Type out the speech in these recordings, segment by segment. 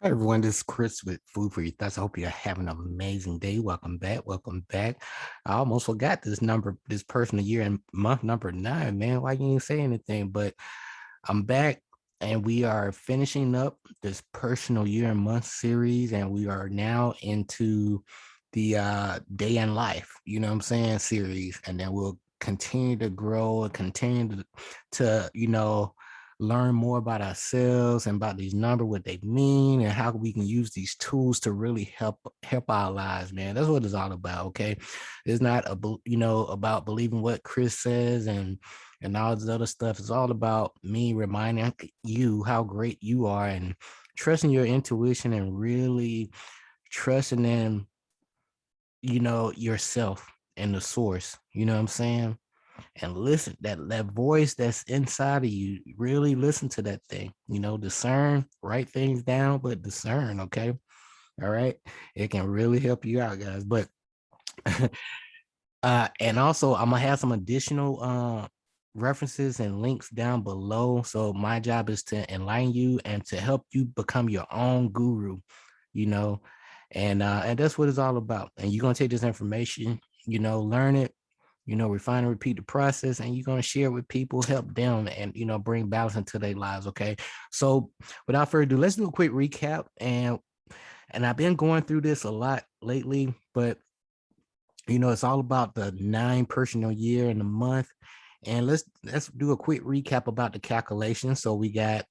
Hi everyone, this is Chris with Food for Your Thoughts. I hope you're having an amazing day. Welcome back. Welcome back. I almost forgot this number, this personal year and month number 9, man. Why you didn't say anything? But I'm back and we are finishing up this personal year and month series, and we are now into the day in life, you know what I'm saying, series. And then we'll continue to grow and continue to learn more about ourselves and about these numbers, what they mean, and how we can use these tools to really help our lives, man. That's what it's all about. Okay, it's not about believing what Chris says and all this other stuff. It's all about me reminding you how great you are and trusting your intuition and really trusting in yourself and the source. You know what I'm saying? And listen, that voice that's inside of you, really listen to that thing. Discern, write things down, but discern. Okay, all right, it can really help you out, guys. But and also I'm gonna have some additional references and links down below. So my job is to enlighten you and to help you become your own guru, you know, and that's what it's all about. And you're gonna take this information, learn it, refine and repeat the process, and you're going to share it with people, help them, and bring balance into their lives. Okay, so without further ado, let's do a quick recap. And I've been going through this a lot lately, but it's all about the 9 personal year and the month. And let's do a quick recap about the calculation. So we got,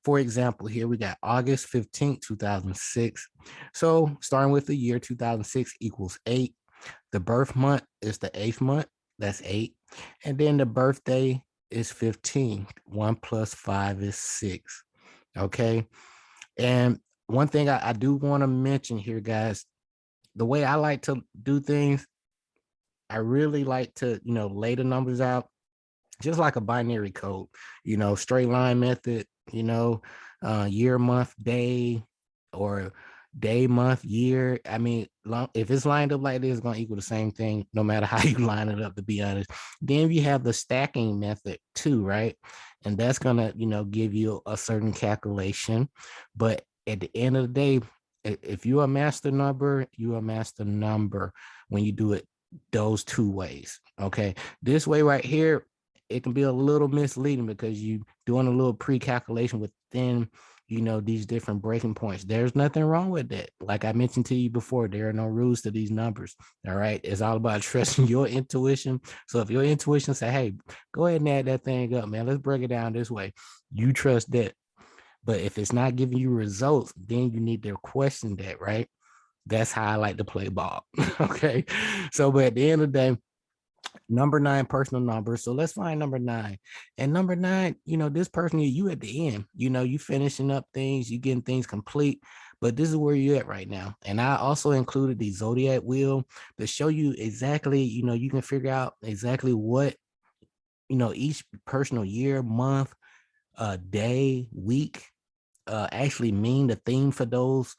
for example, here we got August 15th, 2006. So starting with the year 2006 equals 8. The birth month is the 8th month. That's 8. And then the birthday is 15. 1 plus 5 is 6. Okay. And one thing I do want to mention here, guys, the way I like to do things, I really like to, lay the numbers out just like a binary code, straight line method, year, month, day, or day, month, year. I mean, if it's lined up like this, it's going to equal the same thing, no matter how you line it up, to be honest. Then you have the stacking method too, right? And that's going to, give you a certain calculation. But at the end of the day, if you're a master number, you're a master number when you do it those two ways. Okay. This way right here, it can be a little misleading because you doing a little pre-calculation within these different breaking points. There's nothing wrong with that. Like I mentioned to you before, there are no rules to these numbers. All right, it's all about trusting your intuition. So if your intuition say, hey, go ahead and add that thing up, man, let's break it down this way, you trust that. But if it's not giving you results, then you need to question that, right? That's how I like to play ball. Okay, so but at the end of the day, number 9 personal number. So let's find number 9. And number 9, this person, you at the end, you finishing up things, you getting things complete. But this is where you're at right now. And I also included the zodiac wheel to show you exactly, you can figure out exactly what, each personal year, month, day, week actually mean, the theme for those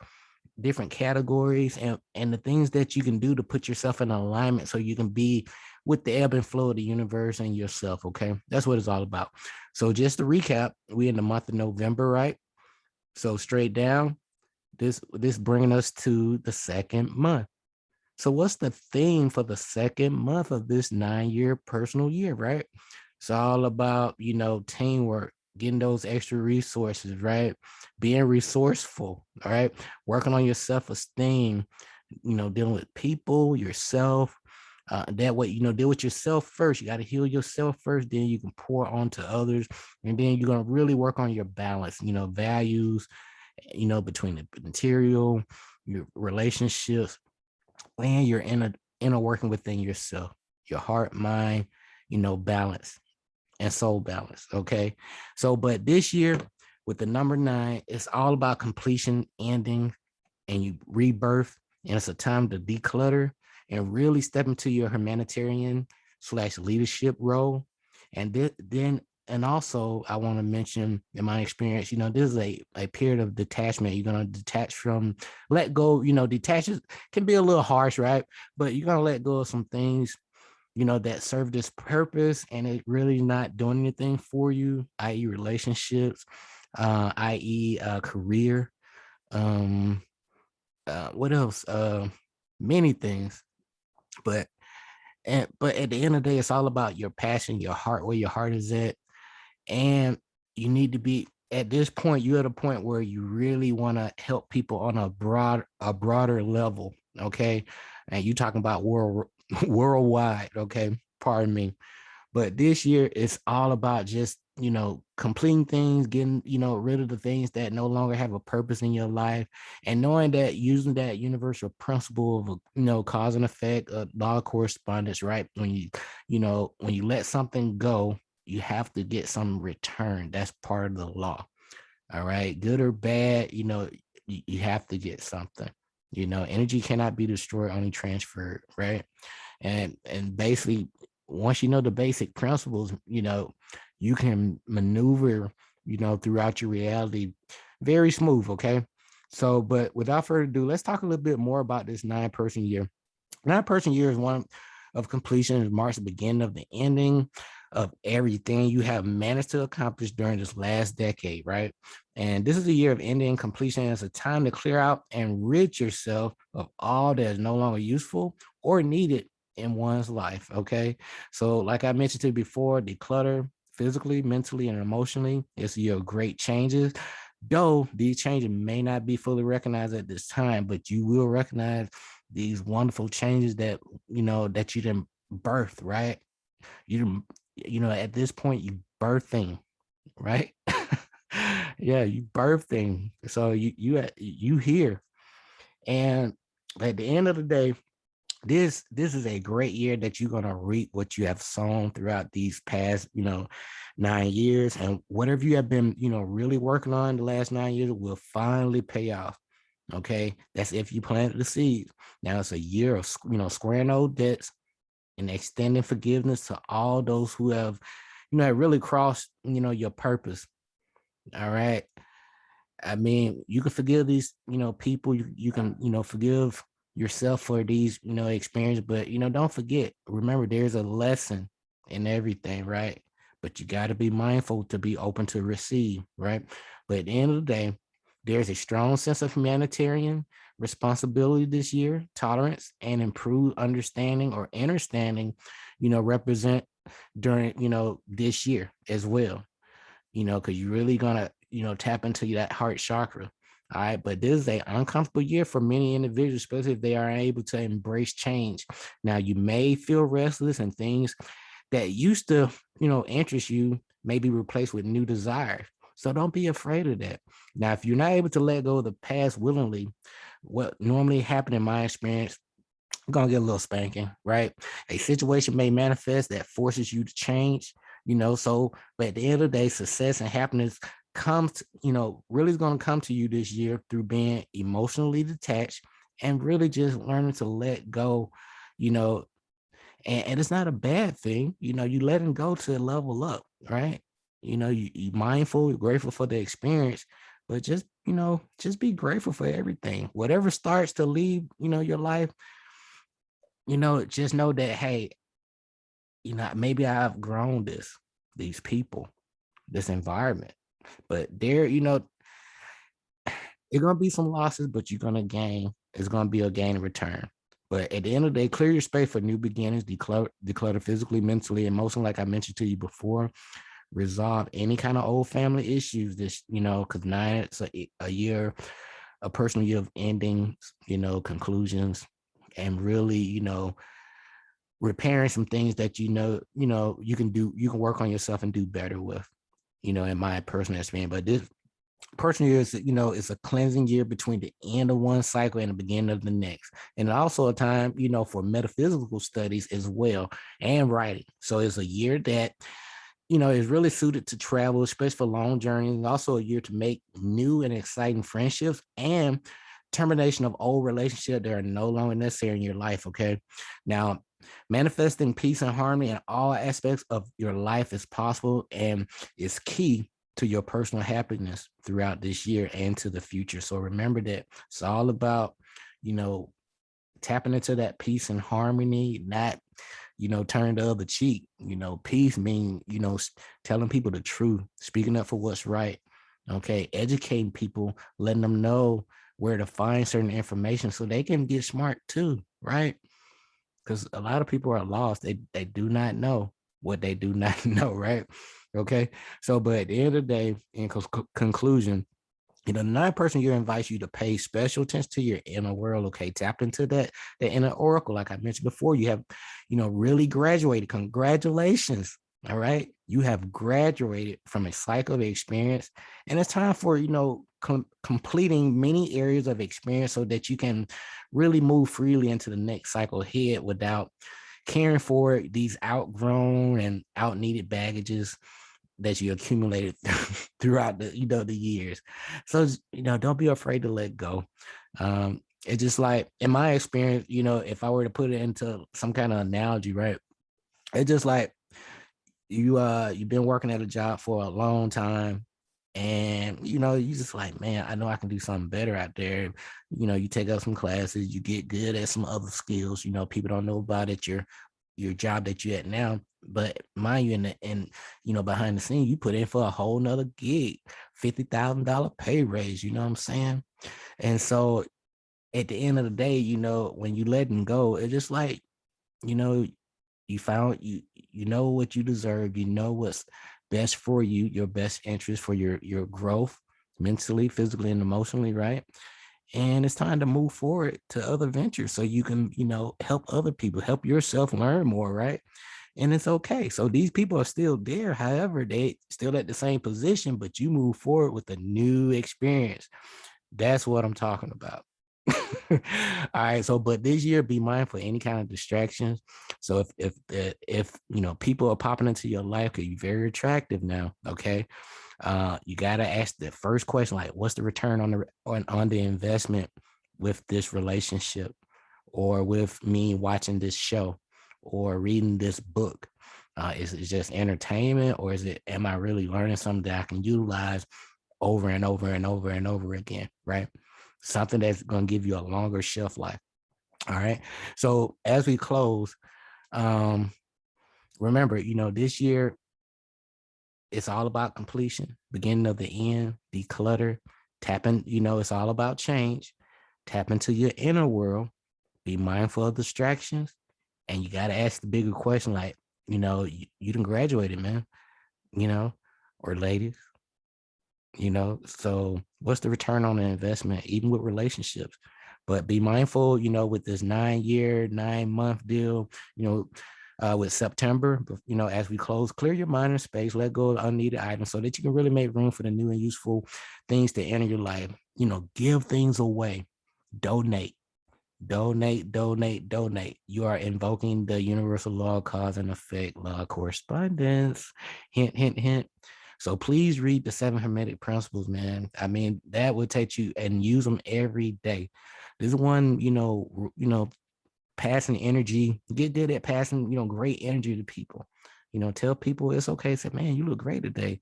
different categories, and the things that you can do to put yourself in alignment so you can be with the ebb and flow of the universe and yourself. Okay, that's what it's all about. So just to recap, we in the month of November, right? So straight down, this bringing us to the second month. So what's the theme for the second month of this 9-year personal year, right? It's all about, teamwork, getting those extra resources, right? Being resourceful, all right? Working on your self-esteem, dealing with people, yourself. That way, deal with yourself first. You got to heal yourself first, then you can pour on to others. And then you're going to really work on your balance, values, between the material, your relationships, and your inner working within yourself, your heart, mind, balance and soul balance. Okay. So, but this year with the number 9, it's all about completion, ending, and you rebirth. And it's a time to declutter and really step into your humanitarian/leadership role. And then and also I want to mention, in my experience, this is a period of detachment. You're going to detach from, let go. Detach can be a little harsh, right? But you're going to let go of some things that serve this purpose and it really not doing anything for you, i.e. relationships, i.e. Career, Um, what else? Many things. But but at the end of the day, it's all about your passion, your heart, where your heart is at. And you need to be at this point, you're at a point where you really want to help people on a broader level. Okay. And you talking about worldwide, okay? Pardon me. But this year it's all about just, completing things, getting, rid of the things that no longer have a purpose in your life, and knowing that using that universal principle of, cause and effect, law of correspondence, right? When you let something go, you have to get some return. That's part of the law. All right. Good or bad, you have to get something. Energy cannot be destroyed, only transferred, right? And basically, once you know the basic principles, you can maneuver, throughout your reality very smooth. Okay. So, but without further ado, let's talk a little bit more about this 9-person year. 9-person year is one of completion. It marks the beginning of the ending of everything you have managed to accomplish during this last decade, right? And this is a year of ending completion. It's a time to clear out and rid yourself of all that is no longer useful or needed in one's life. Okay. So, like I mentioned to you before, declutter physically, mentally, and emotionally. It's a year of great changes. Though these changes may not be fully recognized at this time, but you will recognize these wonderful changes that that you didn't birth, right? You didn't, at this point you birthing, right? Yeah, you birthing. So you here. And at the end of the day, this is a great year that you're gonna reap what you have sown throughout these past 9 years, and whatever you have been really working on the last 9 years will finally pay off. Okay, that's if you planted the seeds. Now it's a year of squaring old debts and extending forgiveness to all those who have really crossed your purpose. All right. I mean, you can forgive these, people. You can, forgive yourself for these, experience. But don't forget. Remember, there's a lesson in everything, right? But you got to be mindful to be open to receive, right? But at the end of the day, there's a strong sense of humanitarian responsibility this year, tolerance, and improved understanding or understanding, represent during, this year as well, because you're really gonna, tap into that heart chakra. All right. But this is a uncomfortable year for many individuals, especially if they are able to embrace change. Now, you may feel restless and things that used to, interest you may be replaced with new desires. So don't be afraid of that. Now, if you're not able to let go of the past willingly, what normally happen in my experience, gonna get a little spanking, right? A situation may manifest that forces you to change, So, but at the end of the day, success and happiness comes, really is gonna come to you this year through being emotionally detached and really just learning to let go, you know, and it's not a bad thing, you letting go to level up, right? You mindful, you're grateful for the experience, but just, just be grateful for everything. Whatever starts to leave, your life, just know that, hey, maybe I've grown these people, this environment, but there, it's gonna be some losses, but you're gonna gain. It's gonna be a gain in return. But at the end of the day, clear your space for new beginnings, declutter physically, mentally, emotionally, like I mentioned to you before. Resolve any kind of old family issues. This, because 9, it's a year, a personal year of endings, conclusions, and really, repairing some things that you can do, you can work on yourself and do better with, in my personal experience. But this personal year is, it's a cleansing year between the end of one cycle and the beginning of the next. And also a time, for metaphysical studies as well, and writing. So it's a year that, is really suited to travel, especially for long journeys. And also a year to make new and exciting friendships and termination of old relationships that are no longer necessary in your life. Okay. Now, manifesting peace and harmony in all aspects of your life is possible and is key to your personal happiness throughout this year and to the future. So remember that it's all about, you know, tapping into that peace and harmony, not, turn the other cheek. Peace mean, telling people the truth, speaking up for what's right. Okay. Educating people, letting them know where to find certain information so they can get smart too, right? Because a lot of people are lost. They do not know what they do not know, right? Okay. So, but at the end of the day, in conclusion, the ninth person here invites you to pay special attention to your inner world. Okay, tap into that inner oracle, like I mentioned before. You have, really graduated. Congratulations. All right, you have graduated from a cycle of experience, and it's time for completing many areas of experience so that you can really move freely into the next cycle ahead without caring for these outgrown and outneeded baggages that you accumulated throughout the years. So don't be afraid to let go. It's just like, in my experience, if I were to put it into some kind of analogy, right? It's just like you've been working at a job for a long time, and you just like, man, I know I can do something better out there. You take up some classes, you get good at some other skills, people don't know about it, your job that you're at now. But mind you, behind the scene, you put in for a whole nother gig, $50,000 pay raise, you know what I'm saying? And so at the end of the day, when you letting go, it's just like, you know, you found you know what you deserve, what's best for you, your best interest for your growth mentally, physically, and emotionally, right? And it's time to move forward to other ventures so you can, help other people, help yourself learn more, right? And it's okay. So these people are still there. However, they still at the same position, but you move forward with a new experience. That's what I'm talking about. All right. So, but this year, be mindful of any kind of distractions. So if people are popping into your life, because you're very attractive now, okay, you gotta ask the first question, like, what's the return on the investment with this relationship, or with me watching this show, or reading this book? Is it just entertainment, or am I really learning something that I can utilize over and over and over and over again, right? Something that's going to give you a longer shelf life. All right. So as we close, remember, this year it's all about completion, beginning of the end, declutter, tapping, it's all about change. Tap into your inner world, be mindful of distractions, and you got to ask the bigger question, like, you done graduated, man, or ladies, so what's the return on the investment, even with relationships? But be mindful, with this 9-year, 9-month deal, with September, as we close, clear your mind and space, let go of unneeded items so that you can really make room for the new and useful things to enter your life. Give things away, donate. Donate, donate, donate. You are invoking the universal law of cause and effect, law of correspondence. Hint, hint, hint. So please read the 7 Hermetic Principles, man. I mean, that would take you and use them every day. This one, passing energy. Get good at passing, great energy to people. Tell people it's okay. Say, man, you look great today.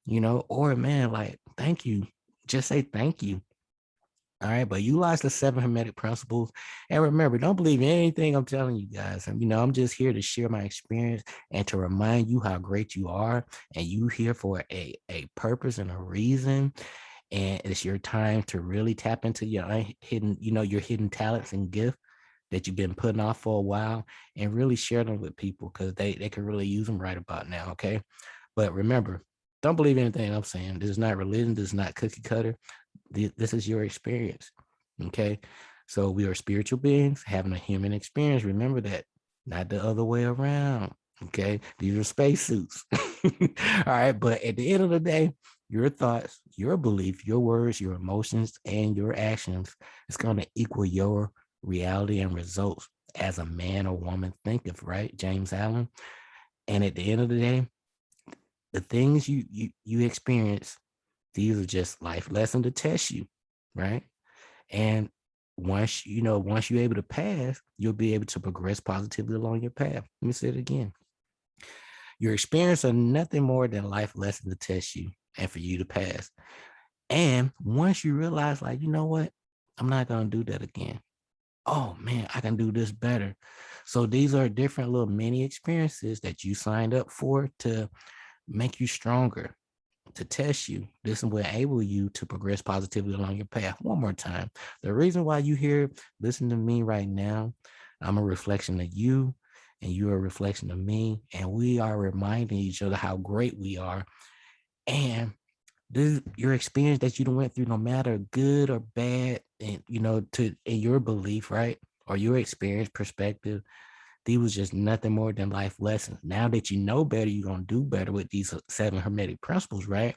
Or man, like, thank you. Just say thank you. All right, but utilize the 7 Hermetic Principles. And remember, don't believe anything I'm telling you guys. I'm just here to share my experience and to remind you how great you are. And you here for a purpose and a reason. And it's your time to really tap into your hidden, your hidden talents and gifts that you've been putting off for a while, and really share them with people, because they can really use them right about now. Okay. But remember, don't believe anything I'm saying. This is not religion. This is not cookie cutter. This is your experience. Okay. So we are spiritual beings having a human experience. Remember that, not the other way around. Okay. These are spacesuits. All right. But at the end of the day, your thoughts, your belief, your words, your emotions, and your actions is going to equal your reality and results as a man or woman thinketh, right? James Allen. And at the end of the day, the things you experience, these are just life lessons to test you, right? And once you're able to pass, you'll be able to progress positively along your path. Let me say it again. Your experience are nothing more than life lessons to test you and for you to pass. And once you realize, like, you know what, I'm not going to do that again. Oh man, I can do this better. So these are different little mini experiences that you signed up for to make you stronger, to test you. This will enable you to progress positively along your path. One more time. The reason why you here, listen to me right now, I'm a reflection of you and you're a reflection of me. And we are reminding each other how great we are. And this your experience that you done went through, no matter good or bad, and to in your belief, right? Or your experience perspective, these was just nothing more than life lessons. Now that you know better, you're gonna do better with these 7 hermetic principles, right?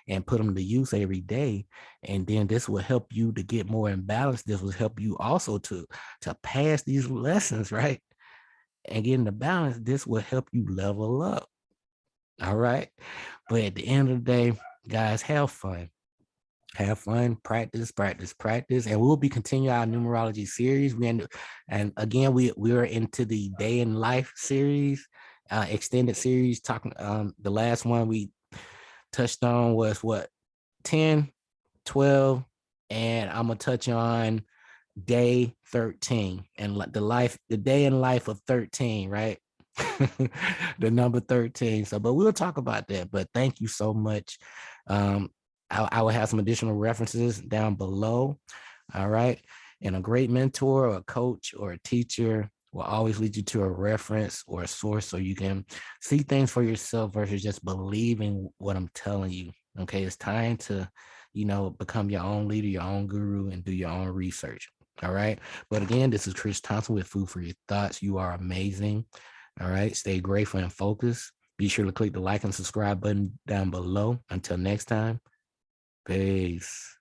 And put them to use every day. And then this will help you to get more in balance. This will help you also to pass these lessons, right? And get into balance. This will help you level up. All right. But at the end of the day, guys, have fun. Have fun, practice, practice, practice, and we'll be continuing our numerology series. And again, we're into the day in life series, extended series. Talking, the last one we touched on was what 10, 12, and I'm gonna touch on day 13 and the day in life of 13, right? The number 13. So, but we'll talk about that. But thank you so much. Um, I will have some additional references down below. All right. And a great mentor or a coach or a teacher will always lead you to a reference or a source so you can see things for yourself versus just believing what I'm telling you. Okay. It's time to, become your own leader, your own guru, and do your own research. All right. But again, this is Chris Thompson with Food for Your Thoughts. You are amazing. All right. Stay grateful and focused. Be sure to click the like and subscribe button down below. Until next time, peace.